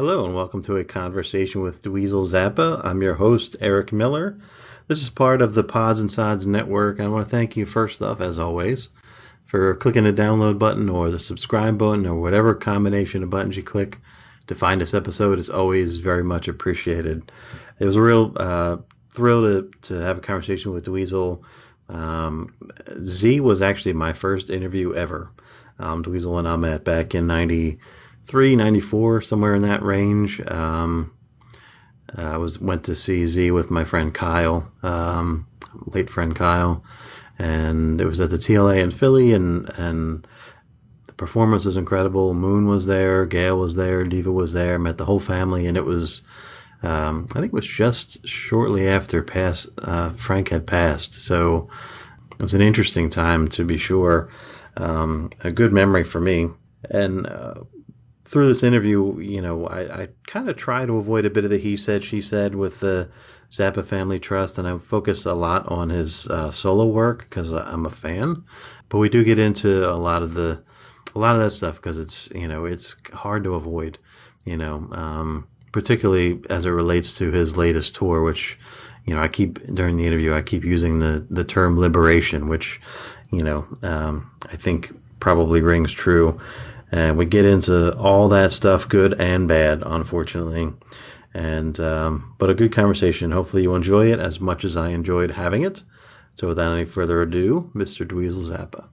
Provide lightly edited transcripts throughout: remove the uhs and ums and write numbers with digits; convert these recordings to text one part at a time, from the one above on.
Hello and welcome to a conversation with Dweezil Zappa. I'm your host, Eric Miller. This is part of the Pods and Sods network. I want to thank you first off, as always, for clicking the download button or the subscribe button or whatever combination of buttons you click to find this episode. Is always very much appreciated. It was a real thrill to have a conversation with Dweezil. Z was actually my first interview ever. Dweezil and I met back in 93, 94, somewhere in that range. I went to see Z with my friend Kyle, late friend Kyle, and it was at the TLA in Philly, and the performance was incredible. Moon was there, Gail was there, Diva was there, met the whole family, and it was, I think it was just shortly after Frank had passed, so it was an interesting time to be sure. A good memory for me, and through this interview, I kind of try to avoid a bit of the he said, she said with the Zappa Family Trust, and I focus a lot on his solo work because I'm a fan. But we do get into a lot of that stuff because it's hard to avoid, particularly as it relates to his latest tour, which, I keep during the interview, I keep using the term liberation, which, I think probably rings true. And we get into all that stuff, good and bad, unfortunately. And but a good conversation. Hopefully you enjoy it as much as I enjoyed having it. So without any further ado, Mr. Dweezil Zappa.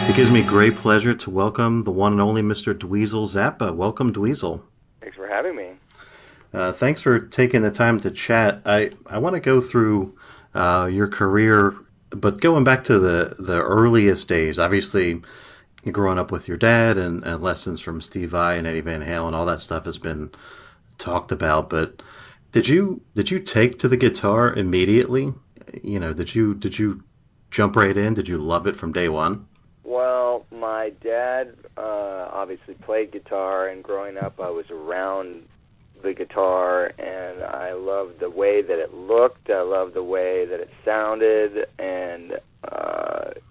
It gives me great pleasure to welcome the one and only Mr. Dweezil Zappa. Welcome, Dweezil. Thanks for having me. Thanks for taking the time to chat. I want to go through your career, but going back to the earliest days. Obviously, growing up with your dad and lessons from Steve Vai and Eddie Van Halen, all that stuff has been talked about. But did you take to the guitar immediately? Did you jump right in? Did you love it from day one? Well, my dad obviously played guitar, and growing up I was around the guitar, and I loved the way that it looked, I loved the way that it sounded, and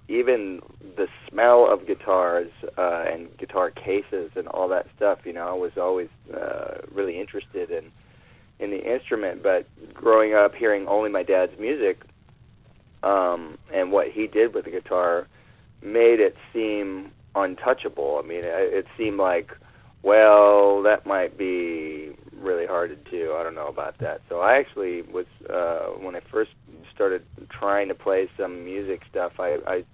even the smell of guitars and guitar cases and all that stuff. I was always really interested in the instrument, but growing up hearing only my dad's music and what he did with the guitar made it seem untouchable. I mean, it seemed like, well, that might be really hard to do. I don't know about that. So I actually was, when I first started trying to play some music stuff, I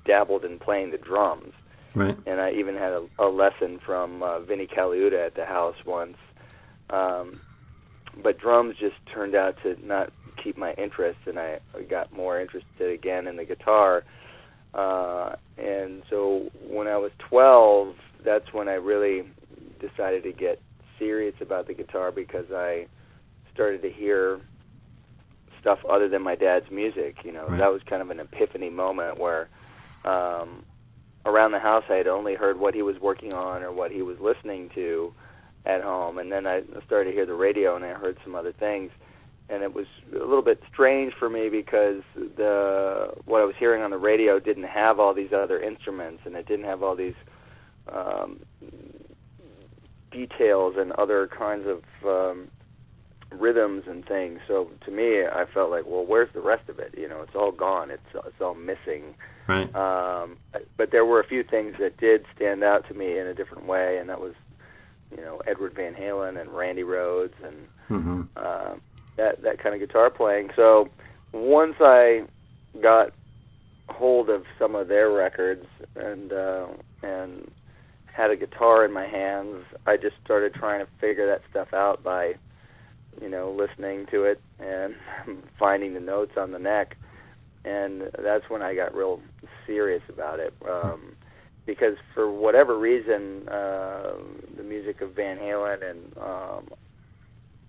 dabbled in playing the drums. Right. And I even had a lesson from Vinnie Caliuta at the house once. But drums just turned out to not keep my interest, and I got more interested again in the guitar. And so when I was 12, that's when I really decided to get serious about the guitar, because I started to hear stuff other than my dad's music. Right. That was kind of an epiphany moment where around the house I had only heard what he was working on or what he was listening to at home, and then I started to hear the radio and I heard some other things. And it was a little bit strange for me because what I was hearing on the radio didn't have all these other instruments, and it didn't have all these details and other kinds of rhythms and things. So to me, I felt like, well, where's the rest of it? It's all gone. It's all missing. Right. But there were a few things that did stand out to me in a different way, and that was, Edward Van Halen and Randy Rhoads and Mm-hmm. That kind of guitar playing. So once I got hold of some of their records and had a guitar in my hands, I just started trying to figure that stuff out by, listening to it and finding the notes on the neck. And that's when I got real serious about it. Because for whatever reason, the music of Van Halen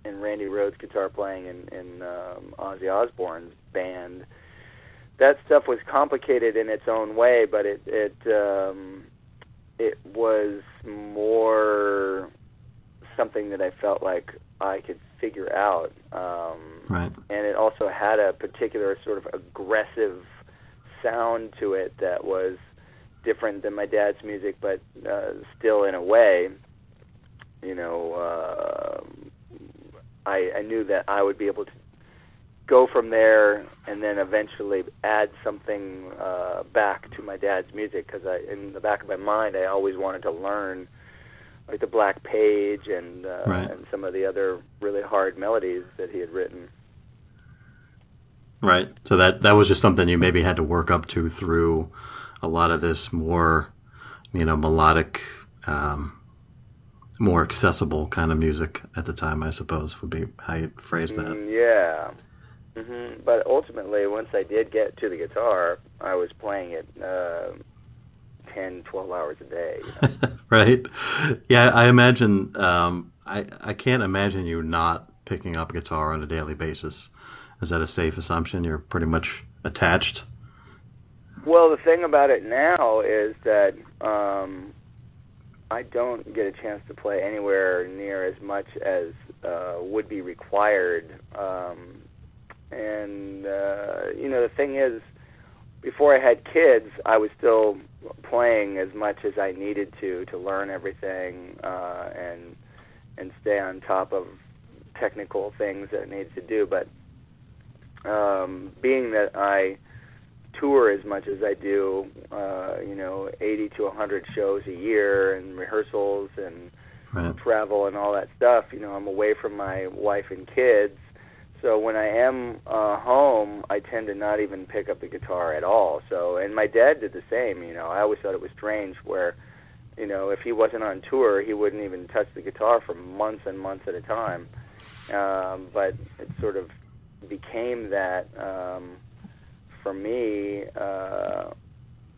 and Randy Rhoads' guitar playing in Ozzy Osbourne's band, that stuff was complicated in its own way, but it was more something that I felt like I could figure out. Right. And it also had a particular sort of aggressive sound to it that was different than my dad's music, but still in a way, you know, I knew that I would be able to go from there and then eventually add something back to my dad's music, because in the back of my mind, I always wanted to learn like the Black Page and some of the other really hard melodies that he had written. Right. So that was just something you maybe had to work up to through a lot of this more, melodic, more accessible kind of music at the time, I suppose, would be how you phrase that. Yeah. But ultimately, once I did get to the guitar, I was playing it 10, 12 hours a day. Right. Yeah, I imagine, I can't imagine you not picking up guitar on a daily basis. Is that a safe assumption? You're pretty much attached? Well, the thing about it now is that I don't get a chance to play anywhere near as much as would be required. The thing is, before I had kids, I was still playing as much as I needed to learn everything and stay on top of technical things that I needed to do. But being that I tour as much as I do, 80 to 100 shows a year and rehearsals and travel and all that stuff, I'm away from my wife and kids. So when I am home, I tend to not even pick up the guitar at all. So, and my dad did the same. I always thought it was strange where, if he wasn't on tour, he wouldn't even touch the guitar for months and months at a time. But it sort of became that for me.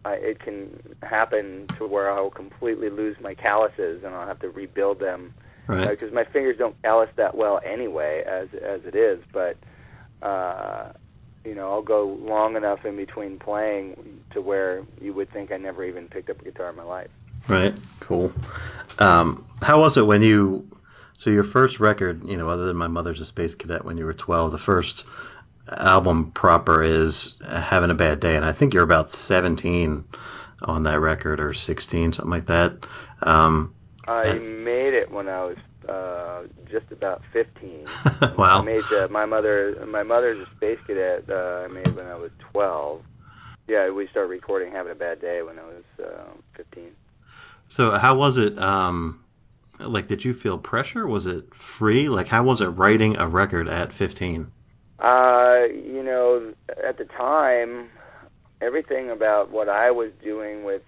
It can happen to where I'll completely lose my calluses and I'll have to rebuild them. Right. Because my fingers don't callus that well anyway, as it is. But I'll go long enough in between playing to where you would think I never even picked up a guitar in my life. Right. Cool. How was it when so your first record, other than My Mother's a Space Cadet when you were 12, the first album proper is Having a Bad Day, and I think you're about 17 on that record, or 16, something like that. I made it when I was just about 15. Wow. I made My Mother's a Space Cadet. I made when I was 12. Yeah, we started recording Having a Bad Day when I was 15. So how was it? Did you feel pressure? Was it free? How was it writing a record at 15? At the time, everything about what I was doing with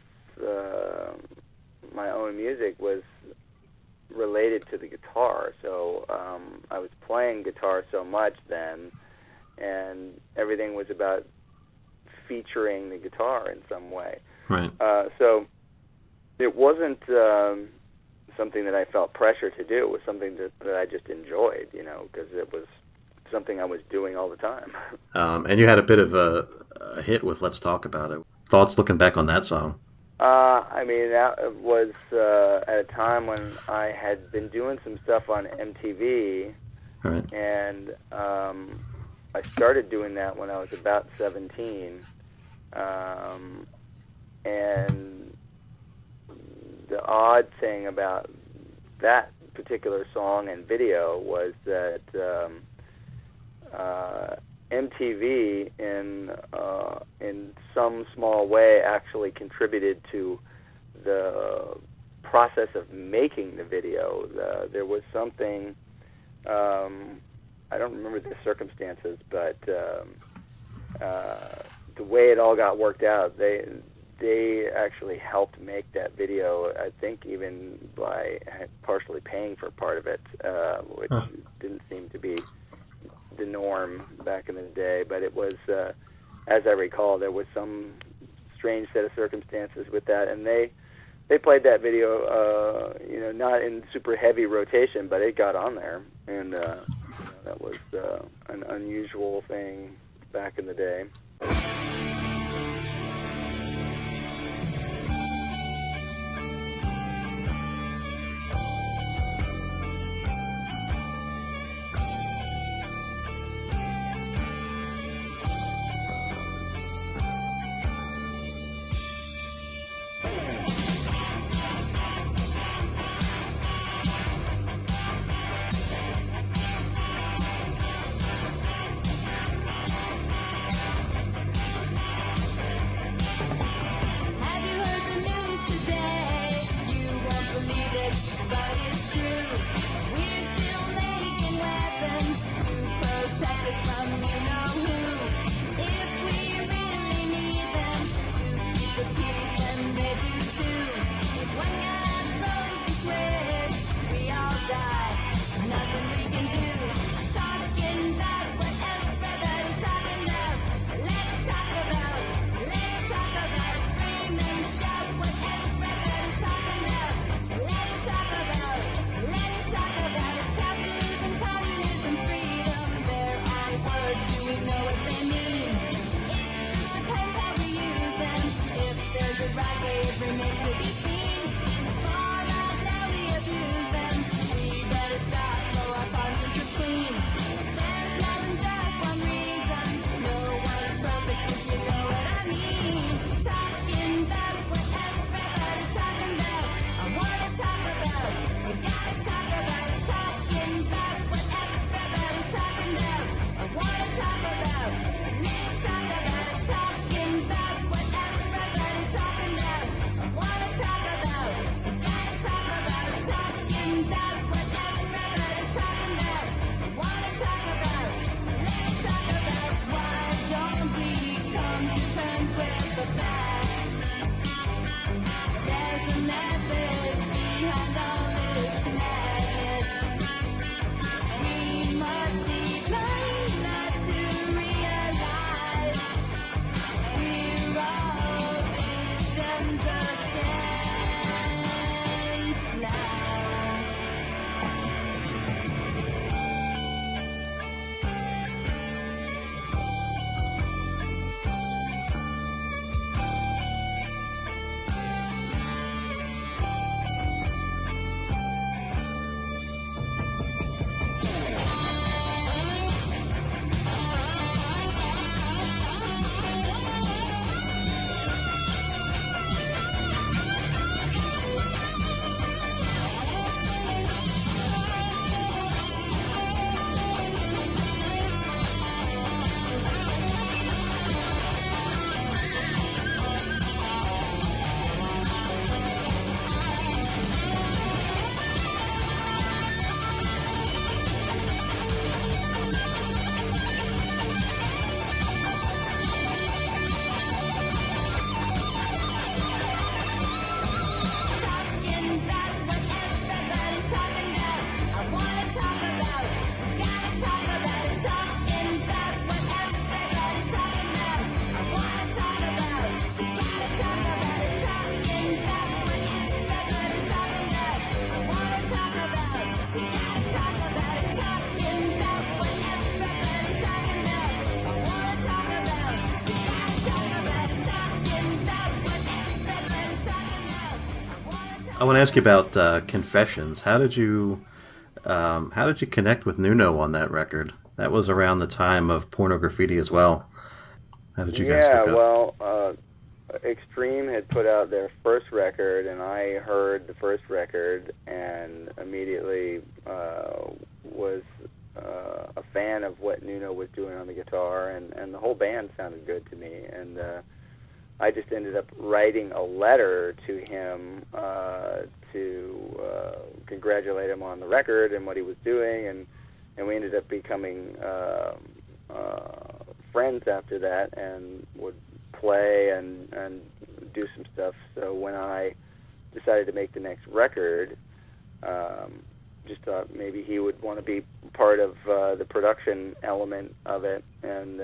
my own music was related to the guitar. So I was playing guitar so much then, and everything was about featuring the guitar in some way. Right. So it wasn't something that I felt pressure to do. It was something that I just enjoyed, because it was something I was doing all the time. And you had a bit of a hit with Let's Talk About It. Thoughts looking back on that song? That was at a time when I had been doing some stuff on MTV, right. And I started doing that when I was about 17. And the odd thing about that particular song and video was that MTV, in some small way, actually contributed to the process of making the video. There was something, I don't remember the circumstances, but the way it all got worked out, they actually helped make that video, I think even by partially paying for part of it, which didn't seem to be the norm back in the day. But it was, as I recall, there was some strange set of circumstances with that, and they played that video, not in super heavy rotation, but it got on there, and that was an unusual thing back in the day. I want to ask you about Confessions. How did you connect with Nuno on that record? That was around the time of Porno Graffiti as well. How did you guys Yeah, hook up? well, Extreme had put out their first record, and I heard the first record and immediately was a fan of what Nuno was doing on the guitar, and the whole band sounded good to me. And I just ended up writing a letter to him to congratulate him on the record and what he was doing, and we ended up becoming friends after that, and would play and do some stuff. So when I decided to make the next record, just thought maybe he would want to be part of the production element of it, and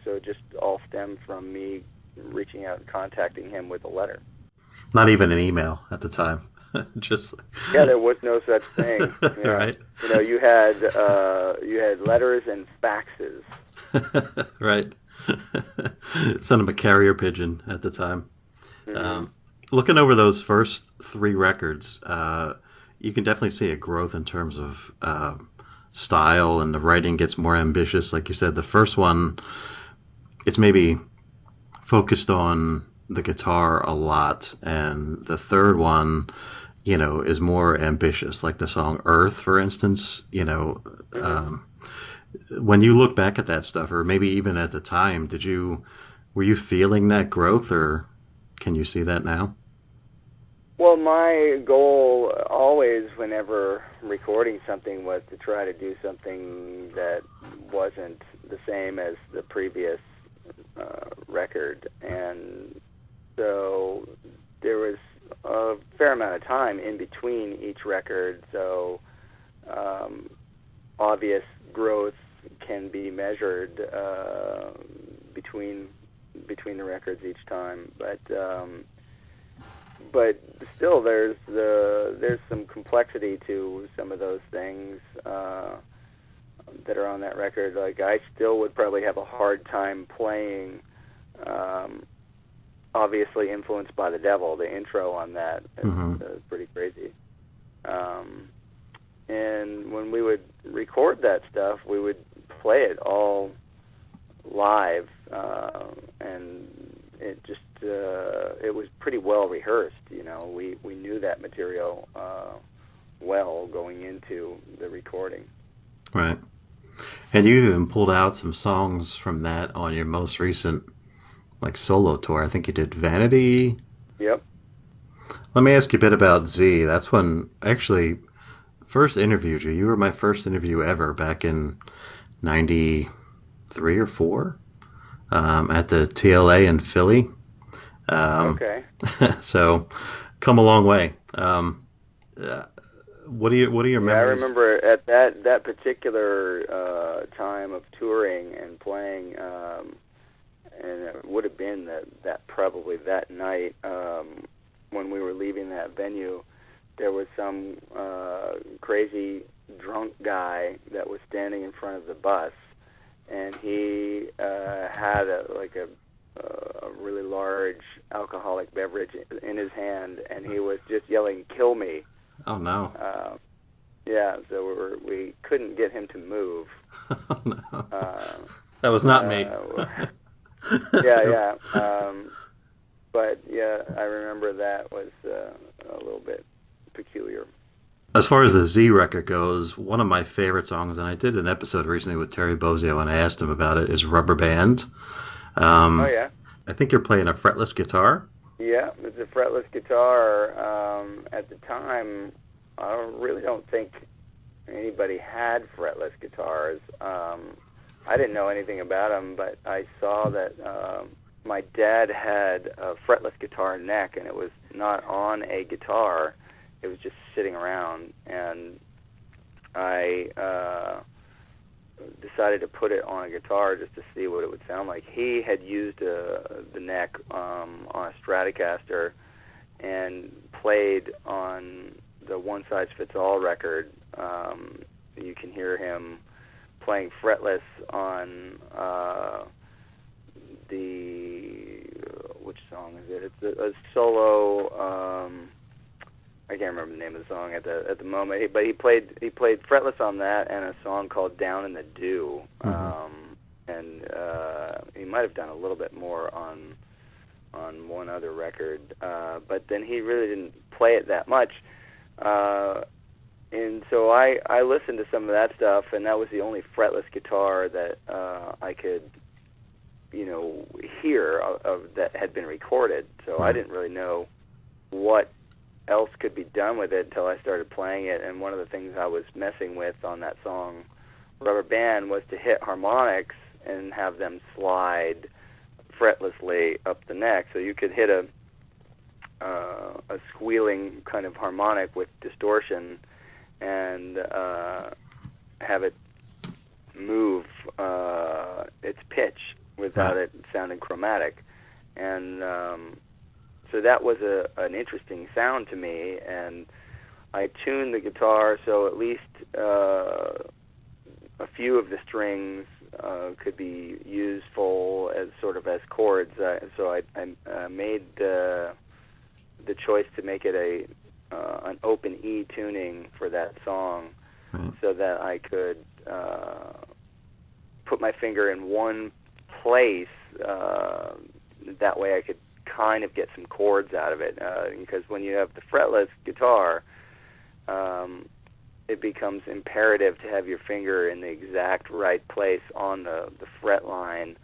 so it just all stemmed from me reaching out and contacting him with a letter. Not even an email at the time. Just Yeah, there was no such thing. Yeah, right, you had letters and faxes. right. Sent him a carrier pigeon at the time. Hmm. Um, Looking over those first three records, you can definitely see a growth in terms of style, and the writing gets more ambitious. Like you said, the first one, it's maybe focused on the guitar a lot, and the third one, is more ambitious. Like the song "Earth," for instance. Hmm. When you look back at that stuff, or maybe even at the time, were you feeling that growth, or can you see that now? Well, my goal always, whenever recording something, was to try to do something that wasn't the same as the previous record, and so there was a fair amount of time in between each record. So um, obvious growth can be measured between the records each time, but still, there's some complexity to some of those things that are on that record. Like, I still would probably have a hard time playing. Um, Obviously influenced by the devil. The intro on that Hmm. is pretty crazy. Um, and when we would record that stuff, we would play it all live, and it was pretty well rehearsed. We knew that material well going into the recording. Right. And you even pulled out some songs from that on your most recent like solo tour. I think you did Vanity. Yep. Let me ask you a bit about Z. That's when I actually first interviewed you. You were my first interview ever back in '93 or four, at the TLA in Philly. Um, Okay. so come a long way. Uh, what are your Yeah, I memories? remember at that particular time of touring and playing, and it would have been that probably that night when we were leaving that venue. There was some crazy drunk guy that was standing in front of the bus, and he had a really large alcoholic beverage in his hand, and he was just yelling, "Kill me!" Oh no. Uh, yeah, so we couldn't get him to move. Oh no. Uh, That was not me. uh, yeah, yeah. But yeah, I remember that was a little bit peculiar. As far as the Z record goes, one of my favorite songs, and I did an episode recently with Terry Bozzio, and I asked him about it, is Rubber Band. Oh Um, yeah, I think you're playing a fretless guitar. yeah. It's a fretless guitar. At the time, I really don't think anybody had fretless guitars. I didn't know anything about them, but I saw that my dad had a fretless guitar neck, and it was not on a guitar. It was just sitting around, and I decided to put it on a guitar just to see what it would sound like. He had used the neck on a Stratocaster and played on the One Size Fits All record. You can hear him playing fretless on the which song is it? It's a solo. I can't remember the name of the song at the moment. But he played fretless on that and a song called Down in the Dew. And he might have done a little bit more on one other record, but then he really didn't play it that much. And so I listened to some of that stuff, and that was the only fretless guitar that I could, hear of that had been recorded. So I didn't really know what else could be done with it until I started playing it. And one of the things I was messing with on that song, Rubber Band, was to hit harmonics and have them slide fretlessly up the neck. So you could hit a squealing kind of harmonic with distortion and have it move its pitch without it sounding chromatic. And so that was an interesting sound to me, and I tuned the guitar so at least a few of the strings could be useful as sort of as chords. So I made the choice to make it an open E tuning for that song, so that I could put my finger in one place. That way I could kind of get some chords out of it, because when you have the fretless guitar, it becomes imperative to have your finger in the exact right place on the fret line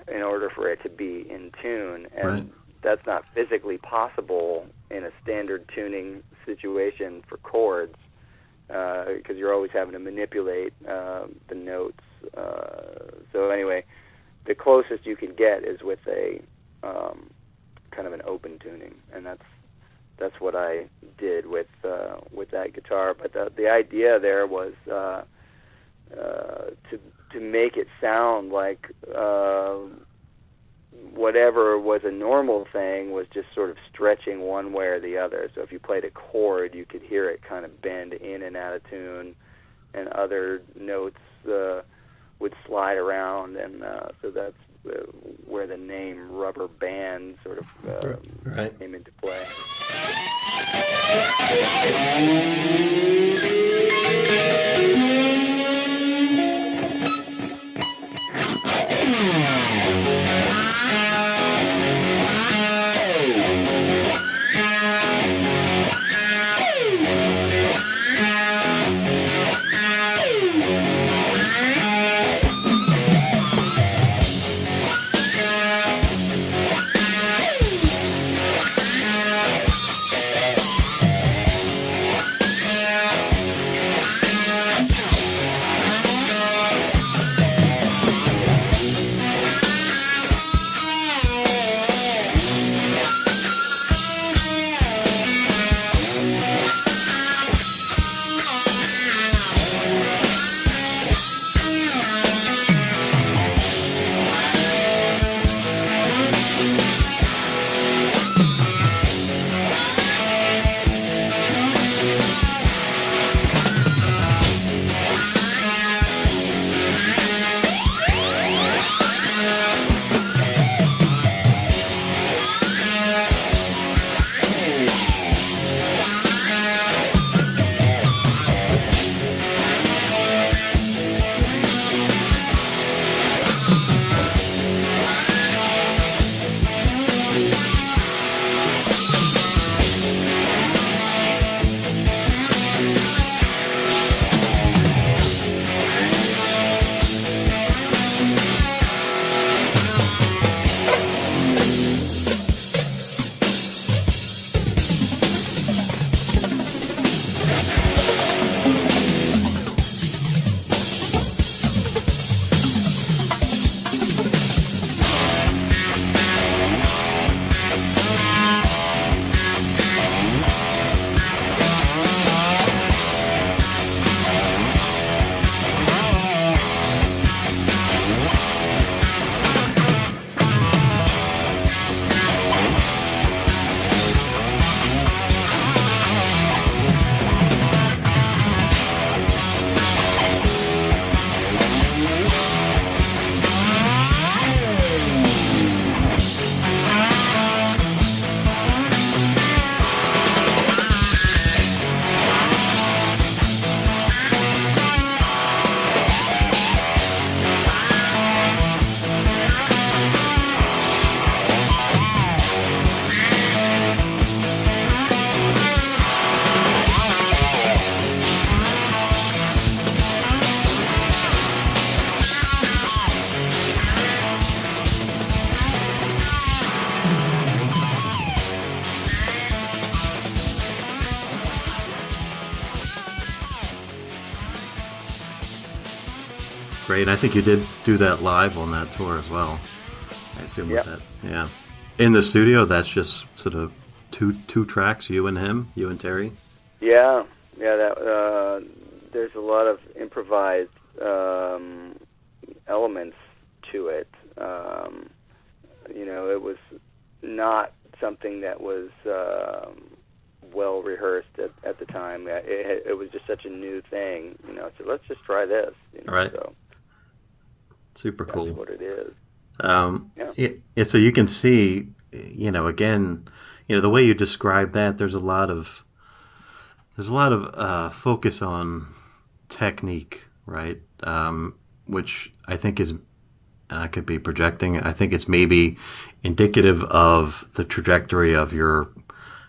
in order for it to be in tune, and that's not physically possible in a standard tuning situation for chords, because you're always having to manipulate the notes. So anyway, the closest you can get is with a kind of an open tuning, and that's what I did with that guitar. But the idea there was to make it sound like whatever was a normal thing was just sort of stretching one way or the other. So if you played a chord, you could hear it kind of bend in and out of tune, and other notes would slide around, and so that's where the name Rubber Band sort of came into play. great. And I think you did do that live on that tour as well. I assume with that. Yeah. In the studio, that's just sort of two tracks, you and him, you and Terry. Yeah. That there's a lot of improvised elements to it. It was not something that was well rehearsed at the time. It was just such a new thing, so let's just try this. Right. So super cool. That's what it is. So you can see, again, the way you describe that, there's a lot of focus on technique, right? Which I think is, and I could be projecting, I think it's maybe indicative of the trajectory of your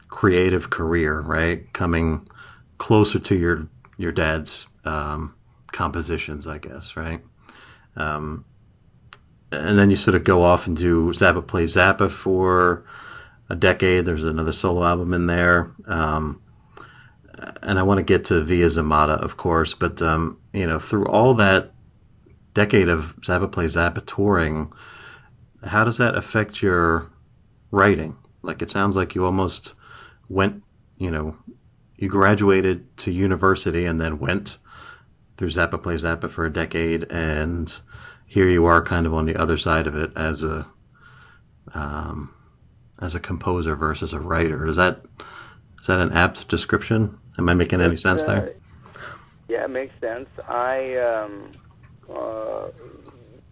creative career, right? Coming closer to your dad's compositions, I guess, right? And then you sort of go off and do Zappa Plays Zappa for a decade. There's another solo album in there. And I want to get to Via Zamata, of course, but, through all that decade of Zappa Plays Zappa touring, how does that affect your writing? Like, it sounds like you almost went, you graduated to university and then went through Zappa Plays Zappa for a decade, and here you are kind of on the other side of it as a composer versus a writer. Is that an apt description? Am I making any sense there? Yeah, it makes sense.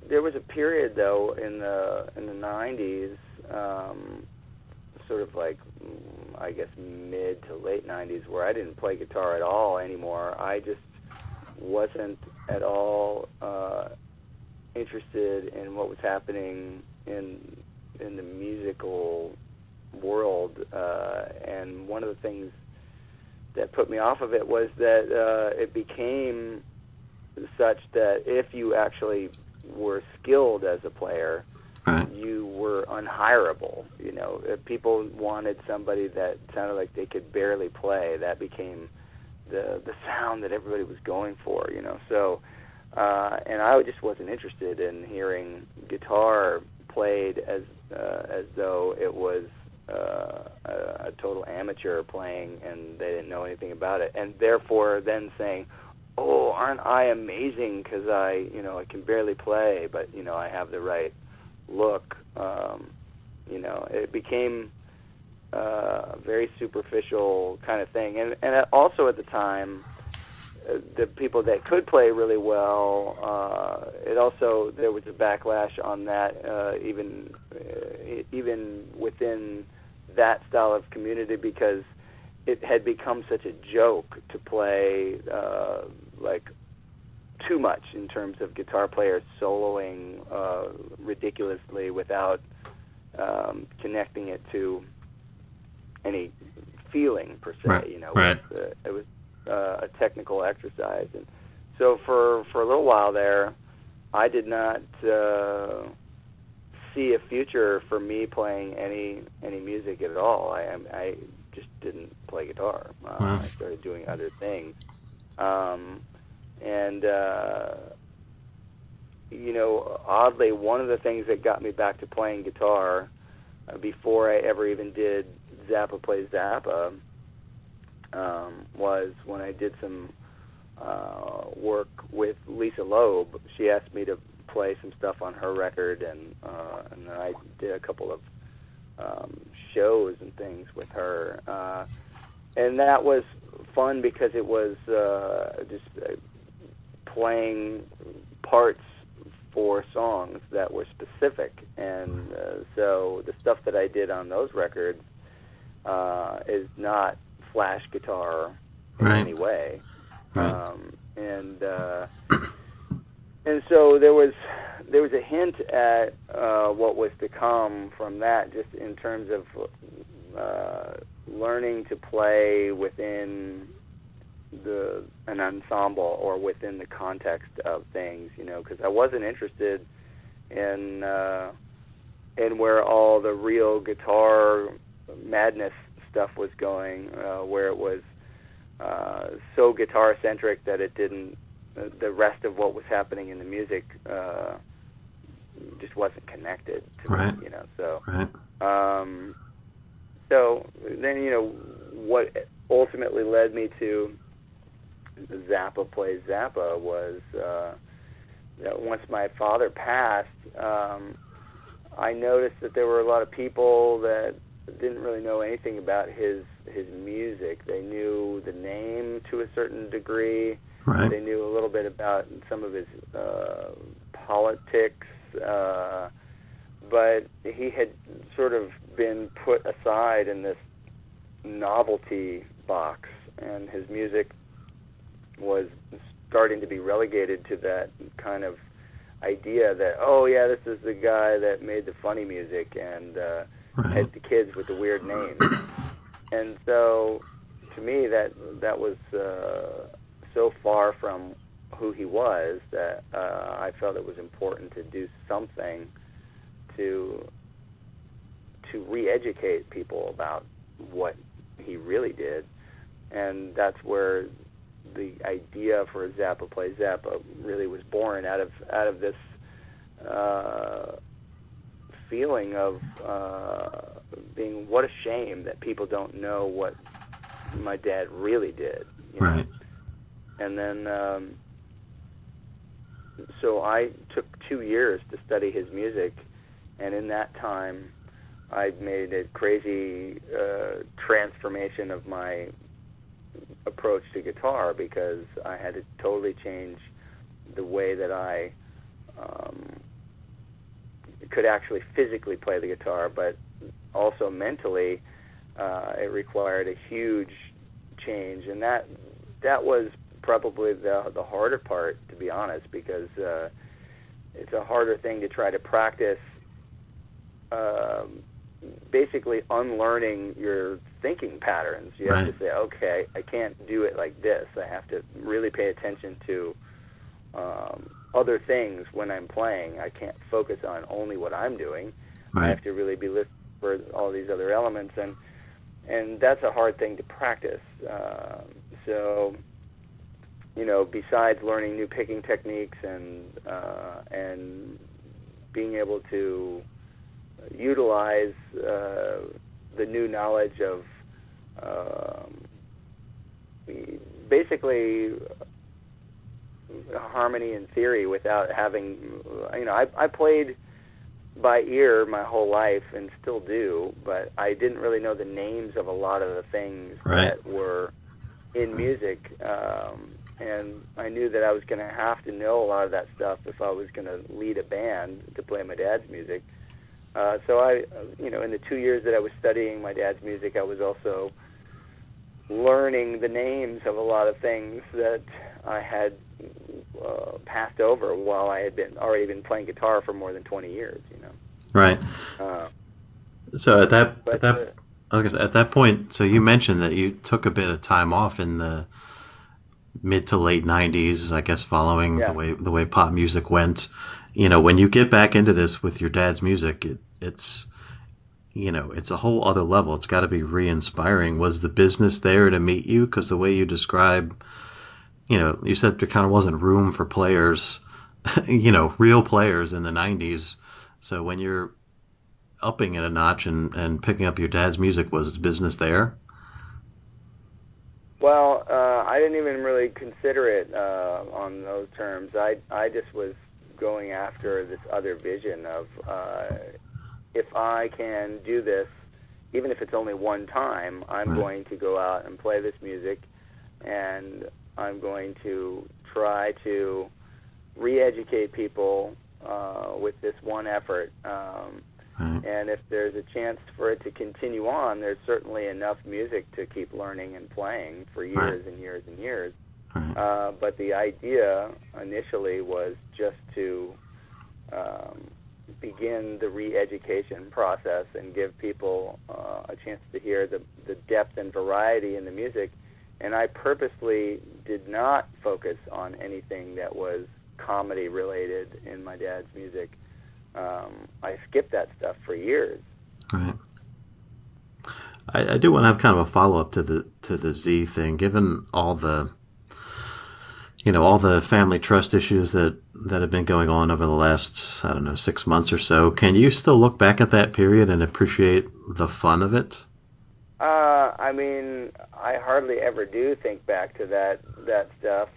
There was a period though in the 90s, sort of like I guess mid to late 90s, where I didn't play guitar at all anymore. I just wasn't at all interested in what was happening in the musical world, and one of the things that put me off of it was that it became such that if you actually were skilled as a player, right, you were unhireable. If people wanted somebody that sounded like they could barely play, that became the sound that everybody was going for. So, and I just wasn't interested in hearing guitar played as though it was a total amateur playing and they didn't know anything about it, and therefore then saying, "Oh, aren't I amazing because I can barely play, but I have the right look." It became a very superficial kind of thing, and also at the time, the people that could play really well, there was a backlash on that, even within that style of community, because it had become such a joke to play like too much in terms of guitar players soloing ridiculously without connecting it to any feeling per se. Right. Right. It was a technical exercise, and so for a little while there, I did not see a future for me playing any music at all. I just didn't play guitar. Wow. I started doing other things, oddly, one of the things that got me back to playing guitar before I ever even did Zappa Plays Zappa was when I did some work with Lisa Loeb. She asked me to play some stuff on her record, and then I did a couple of shows and things with her, and that was fun because it was just playing parts for songs that were specific, and so the stuff that I did on those records is not flash guitar in right, any way, right. And so there was a hint at what was to come from that, just in terms of learning to play within an ensemble or within the context of things, because I wasn't interested in where all the real guitar madness stuff was going, where it was so guitar centric that it didn't the rest of what was happening in the music just wasn't connected to right. me, So, right. So then, what ultimately led me to Zappa Plays Zappa was that once my father passed, I noticed that there were a lot of people that didn't really know anything about his music. They knew the name to a certain degree. Right. They knew a little bit about some of his politics, but he had sort of been put aside in this novelty box, and his music was starting to be relegated to that kind of idea that, oh yeah, this is the guy that made the funny music and had the kids with the weird names. And so to me that was so far from who he was that I felt it was important to do something to re-educate people about what he really did. And that's where the idea for Zappa Plays Zappa really was born, out of this feeling of being, what a shame that people don't know what my dad really did. Right. And then so I took 2 years to study his music, and in that time I made a crazy transformation of my approach to guitar, because I had to totally change the way that I could actually physically play the guitar, but also mentally it required a huge change, and that was probably the harder part, to be honest, because it's a harder thing to try to practice basically unlearning your thinking patterns. You have to say, okay, I can't do it like this. I have to really pay attention to other things when I'm playing. I can't focus on only what I'm doing. Right. I have to really be listening for all these other elements, and that's a hard thing to practice. So, besides learning new picking techniques and being able to utilize the new knowledge of basically harmony and theory without having, I played by ear my whole life and still do, but I didn't really know the names of a lot of the things that were in music, and I knew that I was going to have to know a lot of that stuff if I was going to lead a band to play my dad's music. So I, in the 2 years that I was studying my dad's music, I was also learning the names of a lot of things that I had passed over while I had already been playing guitar for more than 20 years. Right. So at that point, so you mentioned that you took a bit of time off in the mid to late 90s, I guess, following the way pop music went. When you get back into this with your dad's music, it's a whole other level. It's got to be re-inspiring. Was the business there to meet you? Because the way you describe, you said there kind of wasn't room for players, real players in the 90s. So when you're upping it a notch and picking up your dad's music, was business there? Well, I didn't even really consider it on those terms. I just was going after this other vision of if I can do this, even if it's only one time, I'm going to go out and play this music, and I'm going to try to re-educate people with this one effort. And if there's a chance for it to continue on, there's certainly enough music to keep learning and playing for years and years and years. But the idea initially was just to begin the re-education process and give people a chance to hear the depth and variety in the music. And I purposely did not focus on anything that was comedy related in my dad's music. I skipped that stuff for years. Right. I do want to have kind of a follow-up to the Z thing, given all the all the family trust issues that have been going on over the last, I don't know, 6 months or so. Can you still look back at that period and appreciate the fun of it? I mean, I hardly ever do think back to that stuff.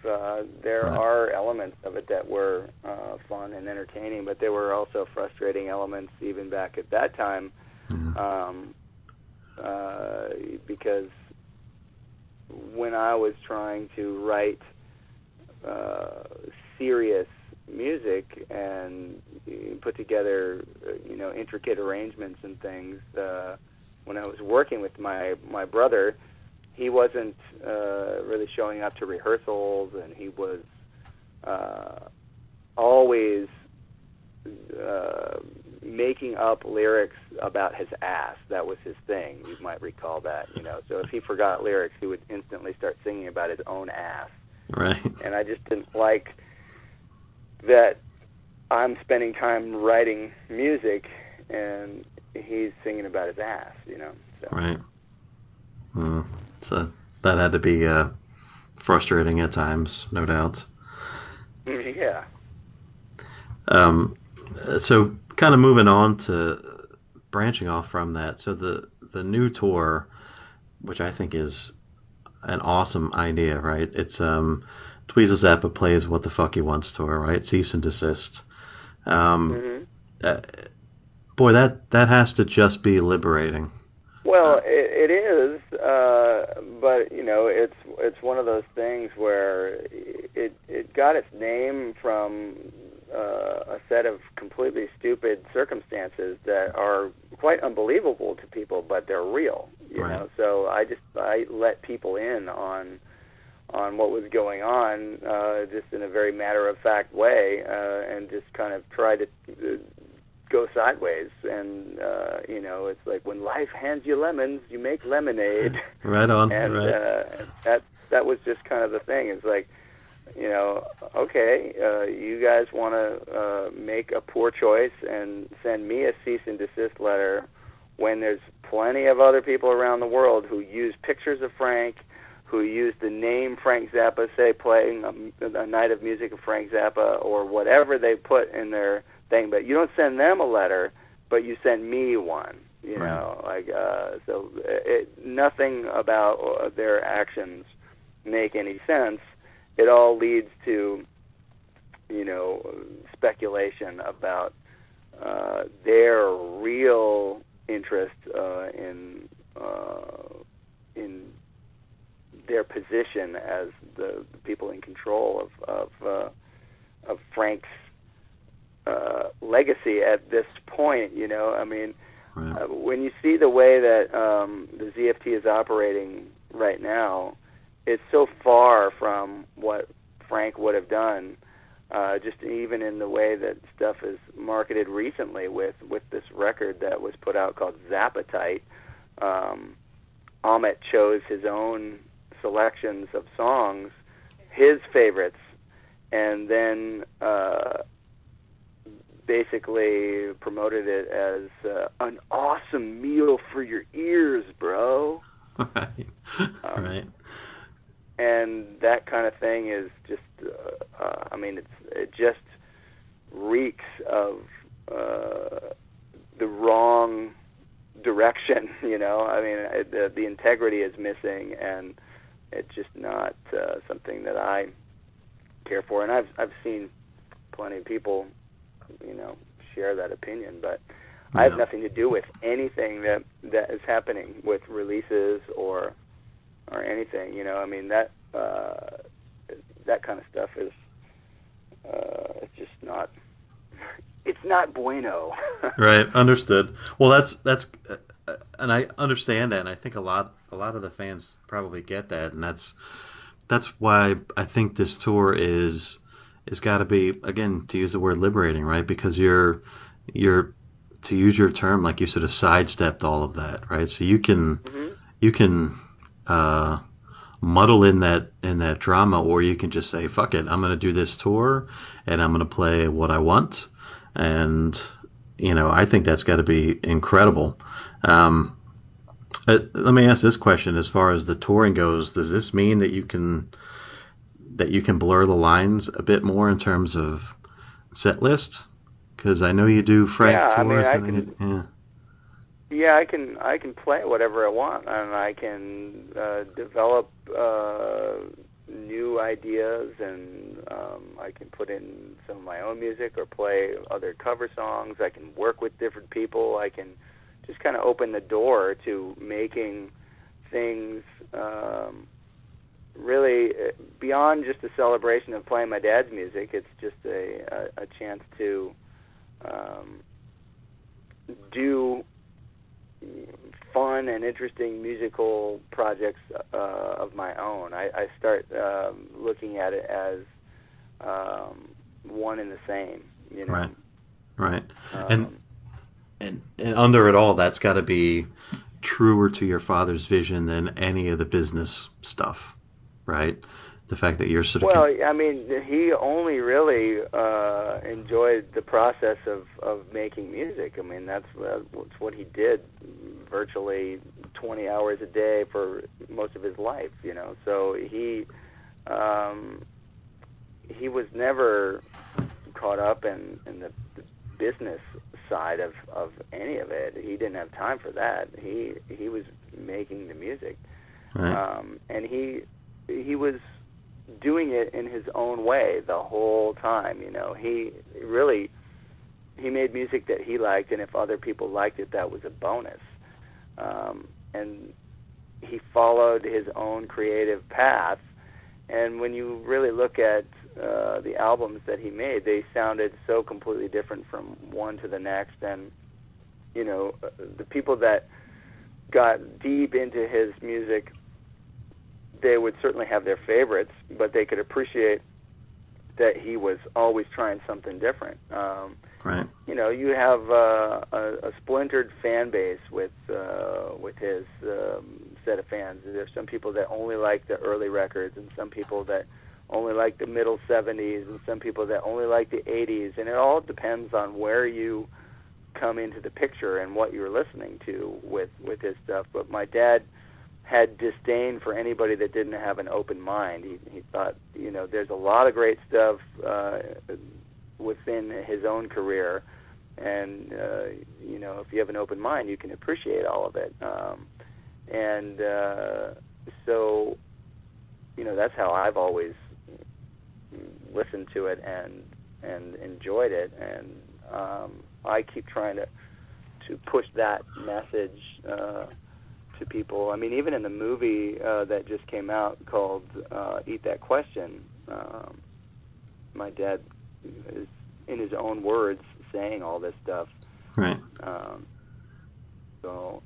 There Right. are elements of it that were fun and entertaining, but there were also frustrating elements even back at that time, Yeah. because when I was trying to write serious music and put together, intricate arrangements and things. When I was working with my brother, he wasn't really showing up to rehearsals, and he was always making up lyrics about his ass. That was his thing. You might recall that, So if he forgot lyrics, he would instantly start singing about his own ass. Right. And I just didn't like that I'm spending time writing music and he's singing about his ass, So. Right. So that had to be frustrating at times, no doubt. Yeah. So kind of moving on to branching off from that. So the new tour, which I think is an awesome idea, right? It's Dweezil Zappa plays What the Fuck He Wants tour, right? Cease and desist. Boy, that has to just be liberating. Well, it is, but it's one of those things where it got its name from a set of completely stupid circumstances that are quite unbelievable to people, but they're real, Right. So I let people in on what was going on, just in a very matter-of-fact way, and just kind of try to go sideways. And, it's like when life hands you lemons, you make lemonade. Right on. And right. that was just kind of the thing. It's like, okay, you guys want to make a poor choice and send me a cease and desist letter when there's plenty of other people around the world who use pictures of Frank, who use the name Frank Zappa, say playing a night of music of Frank Zappa or whatever they put in their thing. But you don't send them a letter, but you send me one. So nothing about their actions make any sense. It all leads to, speculation about their real interest in their position as the people in control of Frank's legacy at this point. Right. When you see the way that the ZFT is operating right now, it's so far from what Frank would have done, just even in the way that stuff is marketed recently with this record that was put out called Zappatite. Amit chose his own selections of songs, his favorites, and then basically promoted it as an awesome meal for your ears, bro. Right. Right. And that kind of thing is just, it just reeks of the wrong direction, the integrity is missing, and it's just not something that I care for. And I've seen plenty of people, share that opinion, but I have nothing to do with anything that is happening with releases or anything. That kind of stuff is it's just not. It's not bueno. Right. Understood. Well, that's and I understand that, and I think a lot of the fans probably get that, and that's why I think this tour is got to be, again, to use the word liberating, right? Because you're to use your term, like you sort of sidestepped all of that, right? So you can muddle in that drama, or you can just say, fuck it, I'm going to do this tour and I'm going to play what I want. And I think that's got to be incredible. Let me ask this question: as far as the touring goes, does this mean that you can that you can blur the lines a bit more in terms of set lists? Because I know you do Frank Yeah, I mean, tours, I and can. yeah, Yeah, I can play whatever I want, and I can develop new ideas, and I can put in some of my own music or play other cover songs. I can work with different people. I can just kind of open the door to making things really beyond just a celebration of playing my dad's music. It's just a chance to do fun and interesting musical projects of my own. I start looking at it as one and the same, you know. right, right, and Um, and under it all, that's got to be truer to your father's vision than any of the business stuff, right? The fact that you're sort of well, I mean, he only really enjoyed the process of making music. I mean, that's what he did virtually 20 hours a day for most of his life, you know. So he was never caught up in the business side of any of it. He didn't have time for that. He was making the music, right, and he was doing it in his own way the whole time. You know, he made music that he liked, and if other people liked it, that was a bonus. And he followed his own creative path. And when you really look at the albums that he made, they sounded so completely different from one to the next. And you know, the people that got deep into his music, they would certainly have their favorites, but they could appreciate that he was always trying something different. right, You know, you have a splintered fan base with his set of fans. There's some people that only like the early records, and some people that only like the middle 70s, and some people that only like the 80s, and it all depends on where you come into the picture and what you're listening to with his stuff. But my dad had disdain for anybody that didn't have an open mind. He thought, you know, there's a lot of great stuff within his own career, and you know, if you have an open mind, you can appreciate all of it. And so, you know, that's how I've always listened to it and enjoyed it. And I keep trying to push that message to people. I mean, even in the movie that just came out called Eat That Question, my dad is, in his own words, saying all this stuff. right, So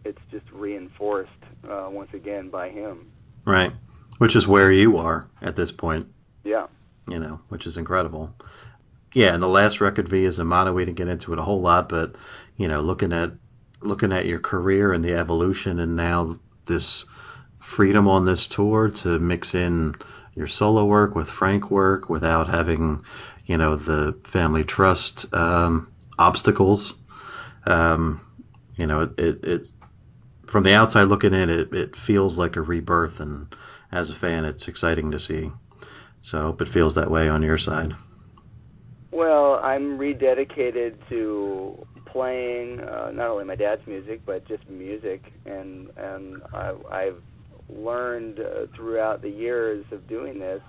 it's just reinforced once again by him. right. Which is where you are at this point, Yeah. you know, which is incredible. Yeah, and the last record V is a motto. We didn't get into it a whole lot, but you know, looking at your career and the evolution, and now this freedom on this tour to mix in your solo work with Frank work without having, you know, the family trust obstacles. You know, it from the outside looking in, it feels like a rebirth, and as a fan, it's exciting to see. So I hope it feels that way on your side. Well, I'm rededicated to playing not only my dad's music, but just music, and I've learned throughout the years of doing this.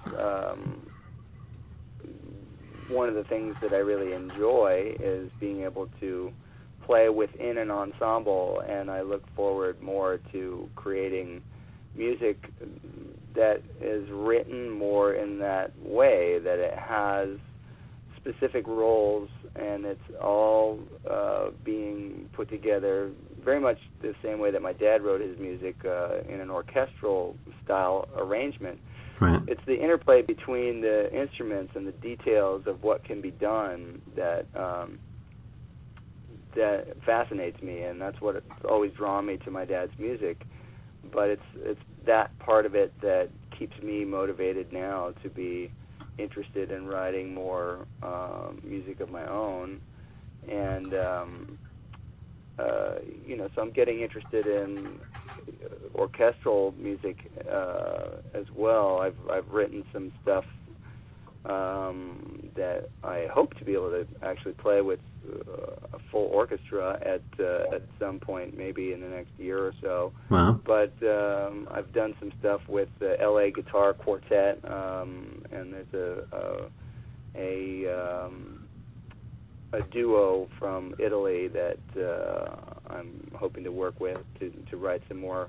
One of the things that I really enjoy is being able to play within an ensemble, and I look forward more to creating music that is written more in that way, that it has specific roles, and it's all being put together very much the same way that my dad wrote his music in an orchestral style arrangement. Right. It's the interplay between the instruments and the details of what can be done that that fascinates me, and that's what it's always drawn me to my dad's music. But it's that part of it that keeps me motivated now to be interested in writing more music of my own, and you know, so I'm getting interested in orchestral music as well. I've written some stuff that I hope to be able to actually play with a full orchestra at some point, maybe in the next year or so. Wow. But I've done some stuff with the LA Guitar Quartet, and there's a duo from Italy that I'm hoping to work with to write some more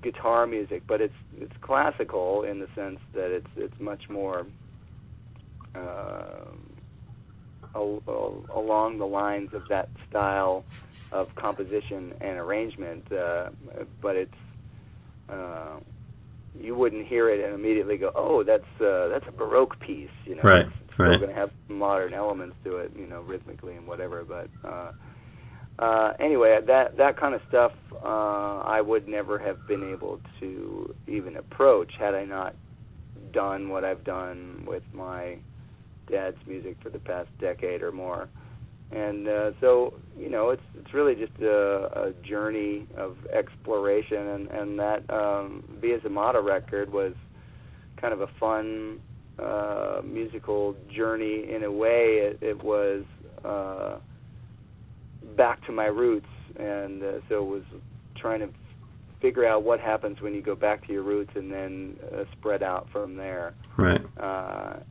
guitar music. But it's classical in the sense that it's much more along the lines of that style of composition and arrangement, but it's you wouldn't hear it and immediately go, oh, that's a Baroque piece, you know. Right, it's still going to have modern elements to it, you know, rhythmically and whatever. But anyway, that kind of stuff I would never have been able to even approach had I not done what I've done with my dad's music for the past decade or more. And so, you know, it's really just a journey of exploration, and that Via Zamata record was kind of a fun musical journey in a way. It was back to my roots, and so it was trying to figure out what happens when you go back to your roots and then spread out from there. Right.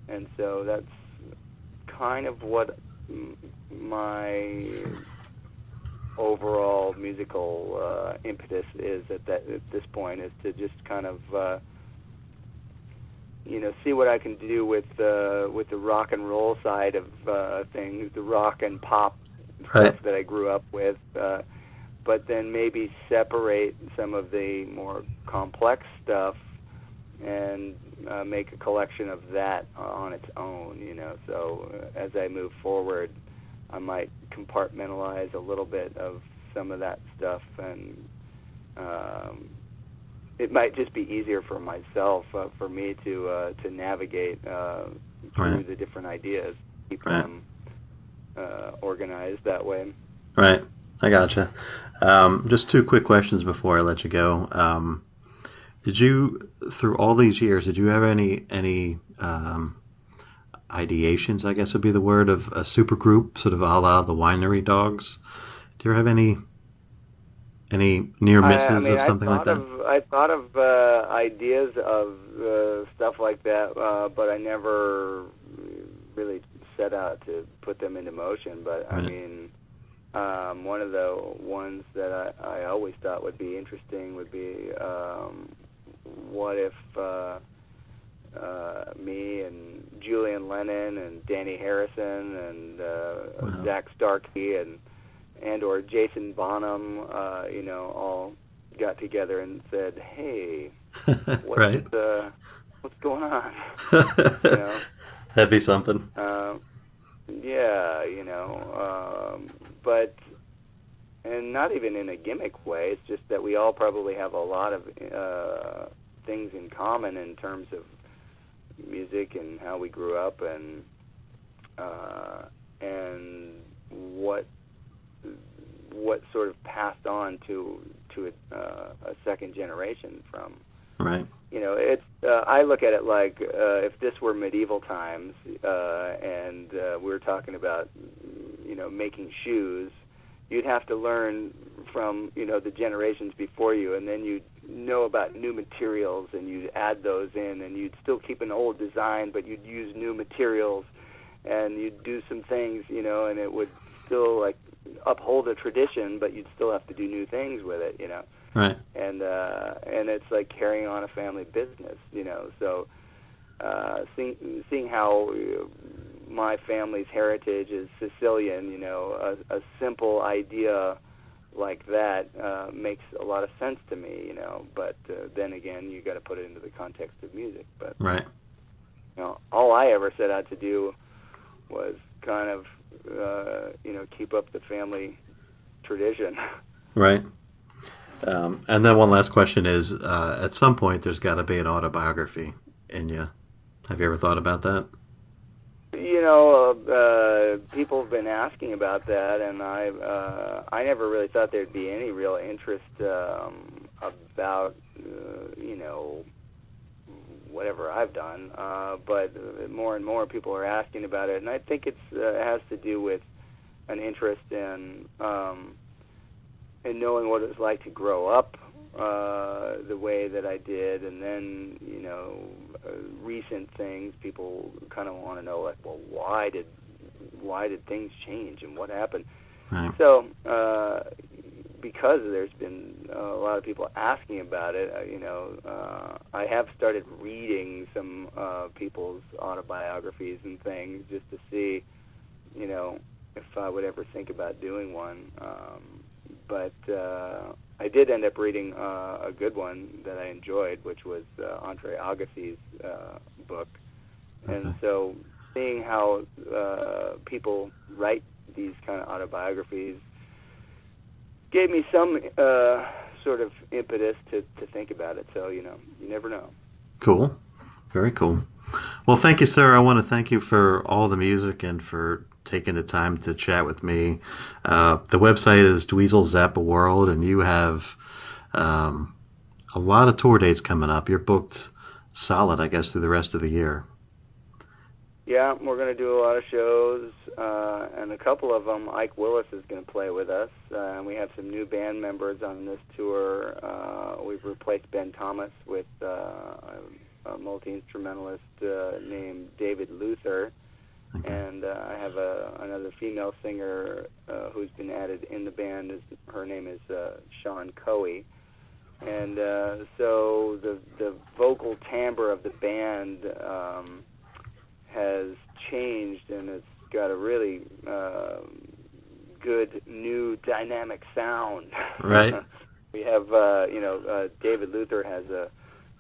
And so that's kind of what my overall musical impetus is at this point, is to just kind of you know, see what I can do with the rock and roll side of things, the rock and pop stuff that I grew up with, but then maybe separate some of the more complex stuff and make a collection of that on its own, you know. So as I move forward, I might compartmentalize a little bit of some of that stuff, and it might just be easier for myself, for me to navigate through the different ideas, keep them organized that way. Right, I gotcha. Just two quick questions before I let you go. Did you, through all these years, did you have any ideations, I guess would be the word, of a supergroup, sort of a la the Winery Dogs? Do you ever have any near misses of something like that? I thought of ideas of stuff like that, but I never really set out to put them into motion. But I mean, one of the ones that I always thought would be interesting would be, what if me and Julian Lennon and Danny Harrison and Zach Starkey and or Jason Bonham, you know, all got together and said, "Hey, what's going on?" You know? That'd be something. Yeah, you know, but, and not even in a gimmick way. It's just that we all probably have a lot of things in common in terms of music and how we grew up, and what sort of passed on to a second generation from. Right. You know, it's I look at it like if this were medieval times and we were talking about, you know, making shoes, you'd have to learn from, you know, the generations before you, and then you'd know about new materials and you'd add those in, and you'd still keep an old design, but you'd use new materials, and you'd do some things, you know, and it would still like uphold a tradition, but you'd still have to do new things with it, you know. Right. And it's like carrying on a family business, you know. So seeing how my family's heritage is Sicilian, you know, a simple idea like that makes a lot of sense to me, you know. But then again, you got to put it into the context of music. But right. You know, all I ever set out to do was kind of you know, keep up the family tradition. Right. And then one last question is, at some point there's got to be an autobiography in you. Have you ever thought about that? People have been asking about that, and I never really thought there'd be any real interest about whatever I've done, but more and more people are asking about it, and I think it has to do with an interest in knowing what it was like to grow up the way that I did, and then recent things. People kind of want to know, like, well, why did things change and what happened? Right. So because there's been a lot of people asking about it, I have started reading some people's autobiographies and things just to see, if I would ever think about doing one. But I did end up reading a good one that I enjoyed, which was Andre Agassi's book. Okay. And so seeing how people write these kind of autobiographies gave me some sort of impetus to think about it. So, you never know. Cool. Very cool. Well, thank you, sir. I want to thank you for all the music and for taking the time to chat with me. The website is Dweezil Zappa World, and you have a lot of tour dates coming up. You're booked solid, I guess, through the rest of the year. Yeah, we're going to do a lot of shows, and a couple of them, Ike Willis is going to play with us, and we have some new band members on this tour. We've replaced Ben Thomas with a multi-instrumentalist named David Luther, Okay. and I have another female singer who's been added in the band. Her name is Sean Coey. And so the vocal timbre of the band has changed, and it's got a really good new dynamic sound. Right. We have, David Luther has a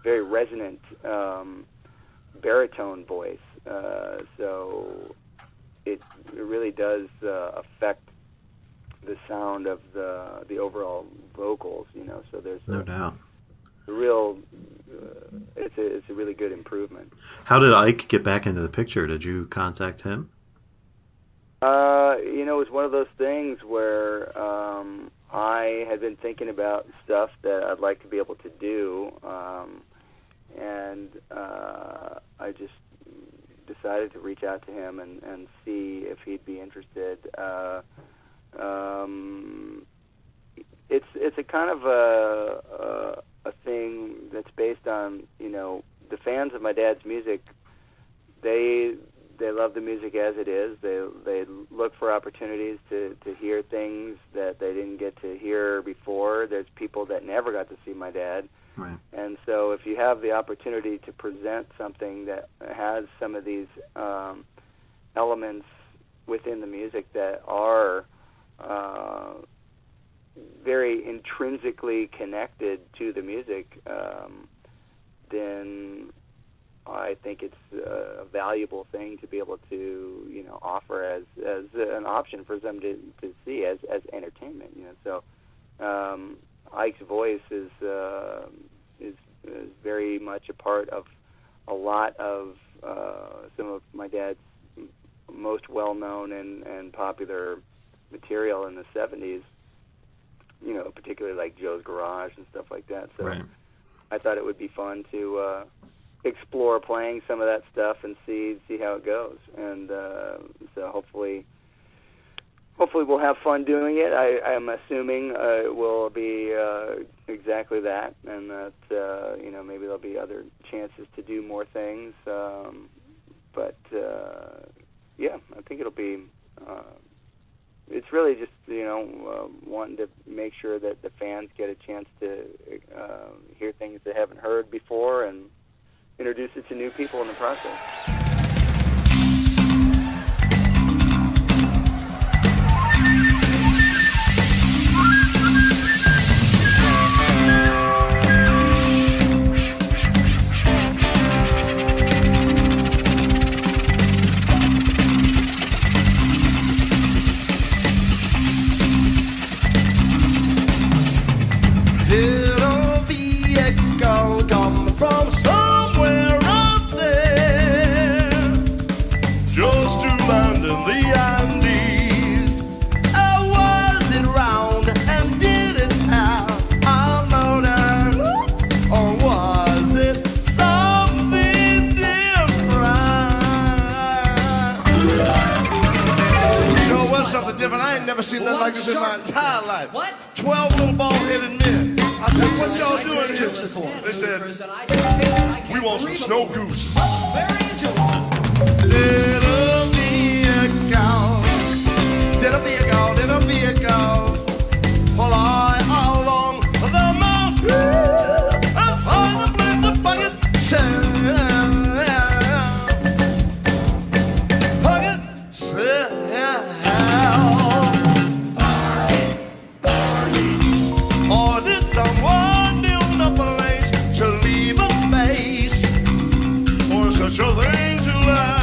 very resonant baritone voice, so it really does affect the sound of the overall vocals. So there's No doubt. a real it's a really good improvement. How did Ike get back into the picture? Did you contact him? It was one of those things where I had been thinking about stuff that I'd like to be able to do, and I just decided to reach out to him and see if he'd be interested. It's a kind of a thing that's based on, the fans of my dad's music. They love the music as it is. They look for opportunities to hear things that they didn't get to hear before. There's people that never got to see my dad. Right. And so if you have the opportunity to present something that has some of these elements within the music that are very intrinsically connected to the music, then I think it's a valuable thing to be able to, offer as an option for them to see as entertainment. So Ike's voice is very much a part of a lot of some of my dad's most well-known and popular material in the 70s, particularly like Joe's Garage and stuff like that. So Right. I thought it would be fun to explore playing some of that stuff and see how it goes. And so hopefully we'll have fun doing it. I'm assuming it will be exactly that, and that maybe there'll be other chances to do more things. But yeah, I think it'll be. It's really just wanting to make sure that the fans get a chance to hear things they haven't heard before and introduce it to new people in the process. Little vehicle come from somewhere out there. in my entire life. What? 12 little bald-headed men. I said, what y'all doing here? They said, we want some snow goose. There'll be a cow. There'll be a cow. There'll be a cow. Fly along the mountain and find a place to bucket shell. Bucket shell. Or did someone build a place to leave a space for such a thing to last?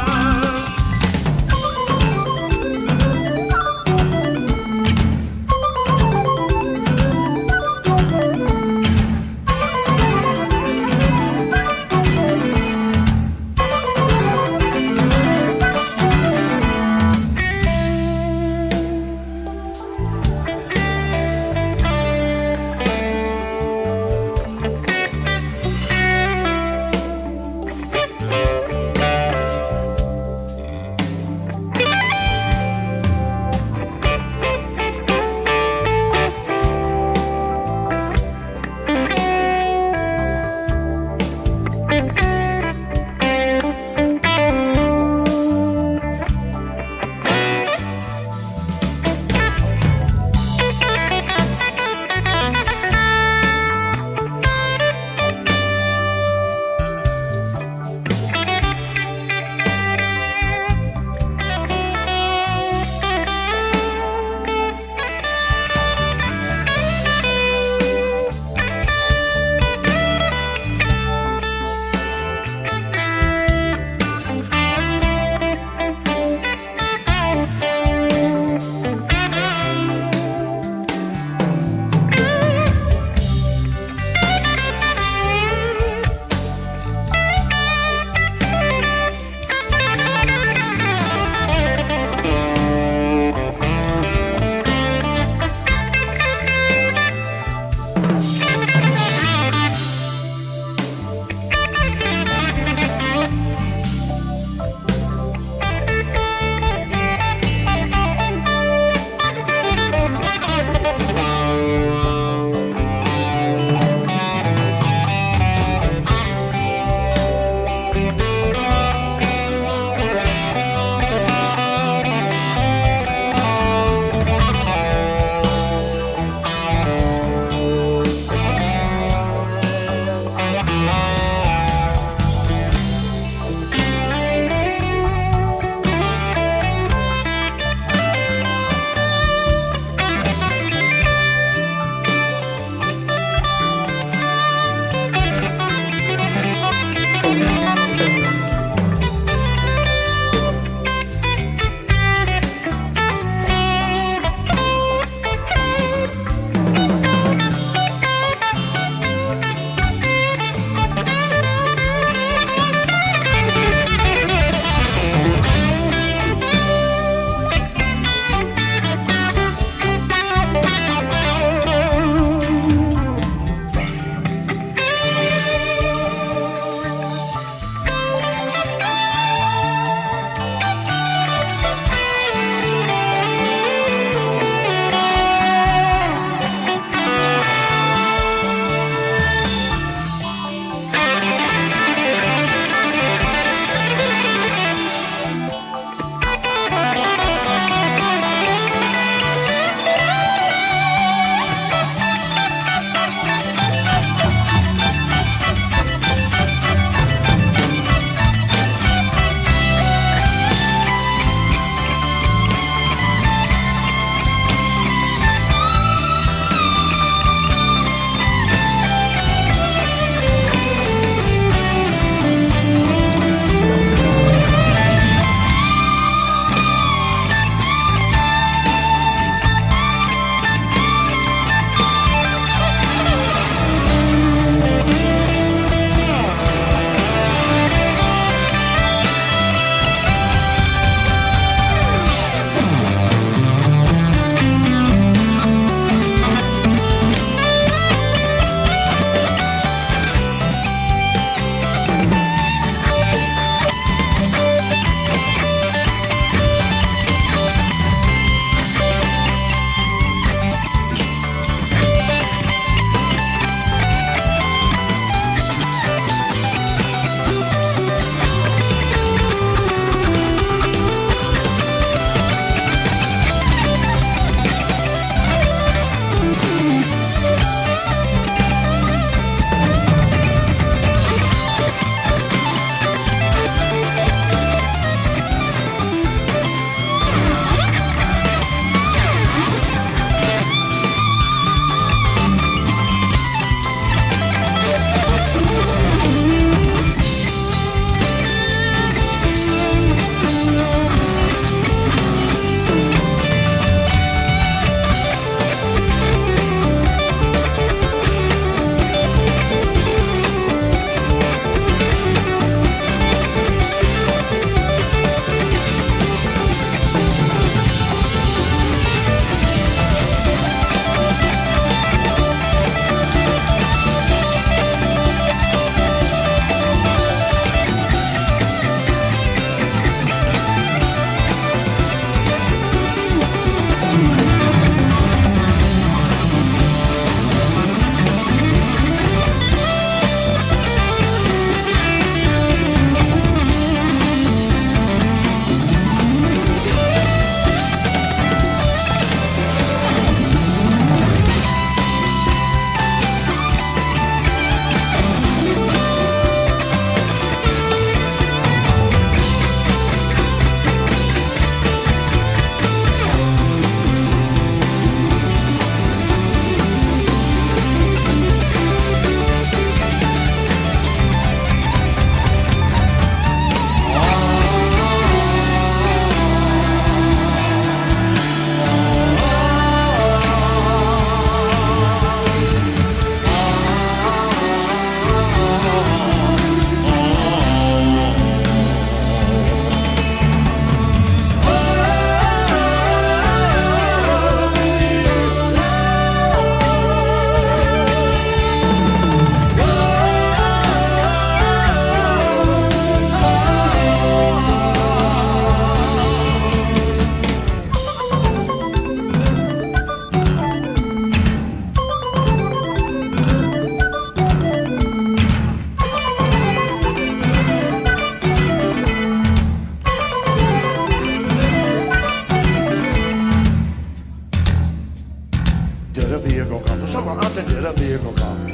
did a vehicle come? From somewhere up there did a vehicle come?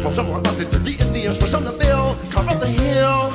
From somewhere up there did the Indians for some to build, come up the hill.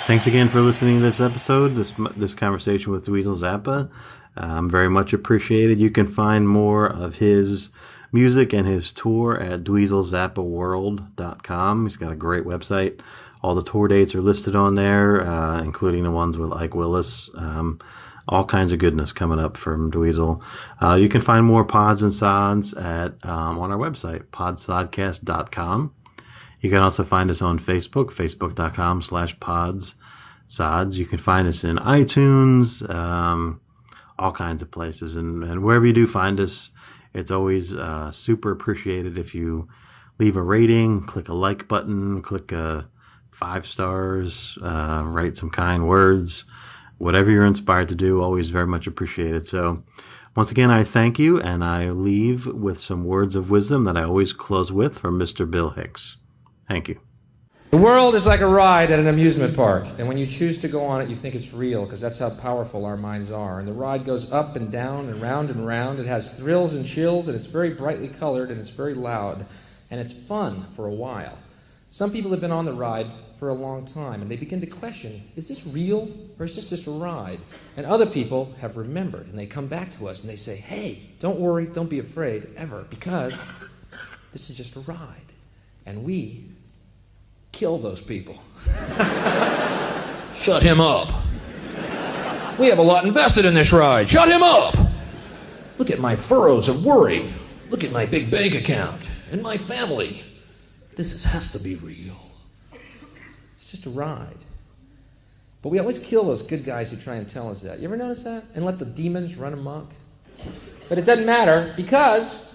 Thanks again for listening to this episode, this conversation with Dweezil Zappa. Very much appreciated. You can find more of his music and his tour at dweezilzappaworld.com. He's got a great website. All the tour dates are listed on there, including the ones with Ike Willis. All kinds of goodness coming up from Dweezil. You can find more Pods and Sods on our website, podsodcast.com. You can also find us on Facebook, facebook.com/podssods. You can find us in iTunes, all kinds of places. And wherever you do find us, it's always super appreciated if you leave a rating, click a like button, click 5 stars, write some kind words. Whatever you're inspired to do, always very much appreciated. So once again, I thank you, and I leave with some words of wisdom that I always close with from Mr. Bill Hicks. Thank you. The world is like a ride at an amusement park, and when you choose to go on it, you think it's real, because that's how powerful our minds are. And the ride goes up and down and round and round. It has thrills and chills, and it's very brightly colored, and it's very loud, and it's fun for a while. Some people have been on the ride for a long time, and they begin to question, is this real, or is this just a ride? And other people have remembered, and they come back to us, and they say, hey, don't worry, don't be afraid, ever, because this is just a ride. And we kill those people. Shut him up. We have a lot invested in this ride. Shut him up. Look at my furrows of worry. Look at my big bank account and my family. This has to be real. It's just a ride. But we always kill those good guys who try and tell us that. You ever notice that? And let the demons run amok? But it doesn't matter, because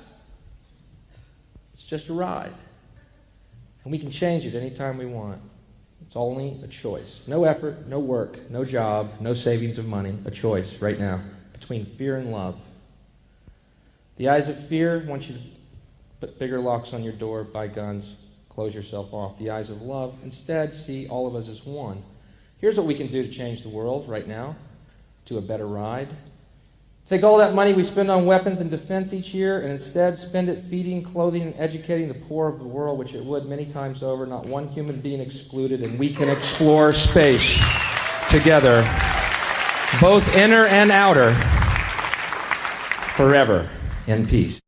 it's just a ride. And we can change it anytime we want. It's only a choice. No effort, no work, no job, no savings of money. A choice right now between fear and love. The eyes of fear want you to put bigger locks on your door, buy guns, close yourself off. The eyes of love instead see all of us as one. Here's what we can do to change the world right now, to a better ride. Take all that money we spend on weapons and defense each year and instead spend it feeding, clothing, and educating the poor of the world, which it would many times over, not one human being excluded, and we can explore space together, both inner and outer, forever in peace.